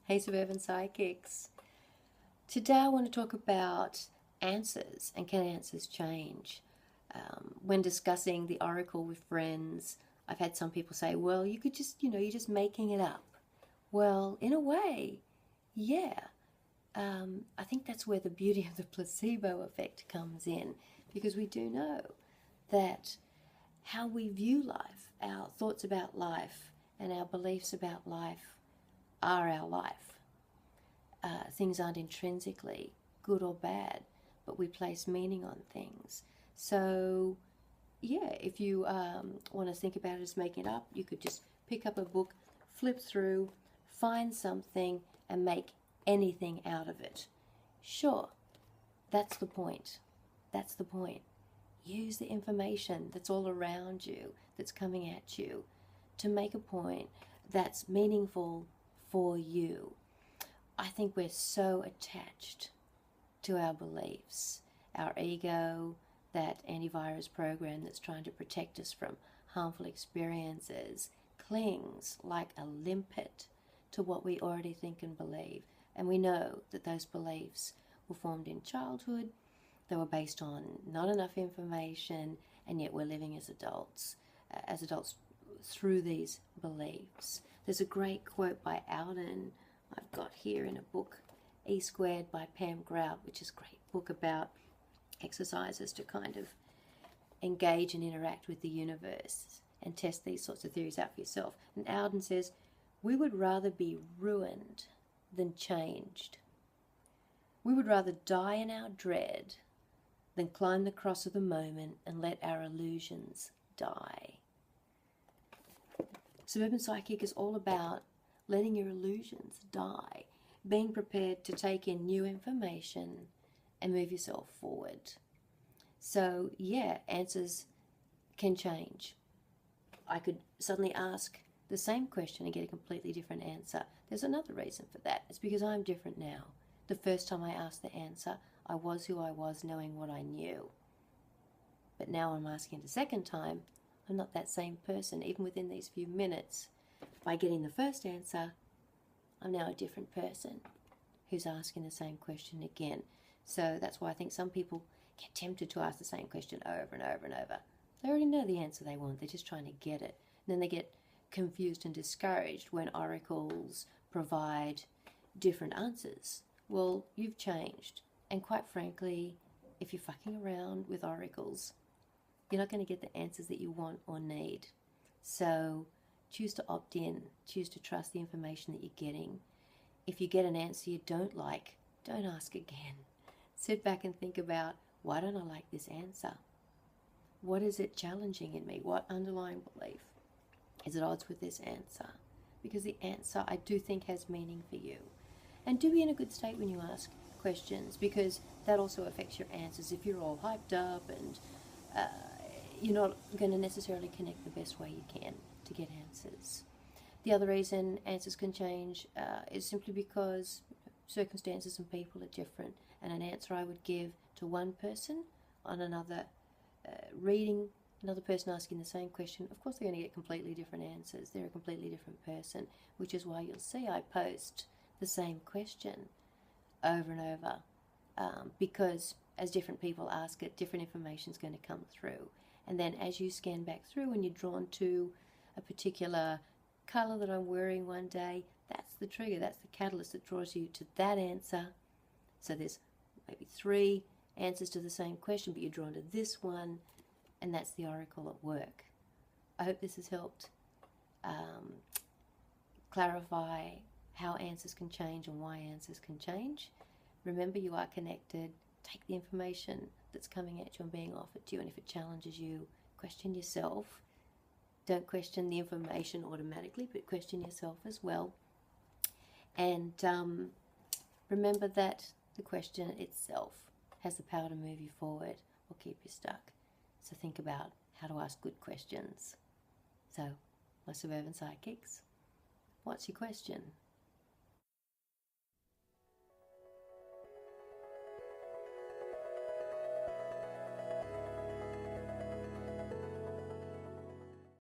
Hey Suburban Psychics. Today I want to talk about answers and can answers change. When discussing the oracle with friends, I've had some people say, well, you could just, you're just making it up. Well, in a way, yeah. I think that's where the beauty of the placebo effect comes in, because we do know that how we view life, our thoughts about life, and our beliefs about life are our life. Things aren't intrinsically good or bad, but we place meaning on things. So, yeah, if you want to think about it as making it up, you could just pick up a book, flip through, find something, and make anything out of it. Sure, that's the point. That's the point. Use the information that's all around you, that's coming at you, to make a point that's meaningful for you. I think we're so attached to our beliefs, our ego, that antivirus program that's trying to protect us from harmful experiences, clings like a limpet to what we already think and believe. And we know that those beliefs were formed in childhood, they were based on not enough information, and yet we're living as adults through these beliefs. There's a great quote by Alden I've got here in a book, E Squared by Pam Grout, which is a great book about exercises to kind of engage and interact with the universe and test these sorts of theories out for yourself. And Alden says, we would rather be ruined than changed. We would rather die in our dread than climb the cross of the moment and let our illusions die. Suburban Psychic is all about letting your illusions die, being prepared to take in new information and move yourself forward. So yeah, answers can change. I could suddenly ask the same question and get a completely different answer. There's another reason for that. It's because I'm different now. The first time I asked the answer, I was who I was, knowing what I knew. But now I'm asking it a second time, I'm not that same person, even within these few minutes. By getting the first answer, I'm now a different person who's asking the same question again. So that's why I think some people get tempted to ask the same question over and over and over. They already know the answer they want, they're just trying to get it. And then they get confused and discouraged when oracles provide different answers. Well, you've changed. And quite frankly, if you're fucking around with oracles, you're not going to get the answers that you want or need. So choose to opt in, choose to trust the information that you're getting. If you get an answer you don't like, don't ask again. Sit back and think about, why don't I like this answer? What is it challenging in me? What underlying belief is at odds with this answer? Because the answer, I do think, has meaning for you. And do be in a good state when you ask questions, because that also affects your answers. If you're all hyped up and you're not going to necessarily connect the best way you can to get answers. The other reason answers can change is simply because circumstances and people are different, and an answer I would give to one person on another reading, another person asking the same question, of course they're going to get completely different answers. They're a completely different person, which is why you'll see I post the same question over and over, because as different people ask it, different information is going to come through. And then as you scan back through and you're drawn to a particular colour that I'm wearing one day, that's the trigger, that's the catalyst that draws you to that answer. So there's maybe 3 answers to the same question, but you're drawn to this one, and that's the oracle at work. I hope this has helped clarify how answers can change and why answers can change. Remember, you are connected. Take the information that's coming at you and being offered to you, and if it challenges you, question yourself. Don't question the information automatically, but question yourself as well. And remember that the question itself has the power to move you forward or keep you stuck. So think about how to ask good questions. So, my Suburban Sidekicks, what's your question?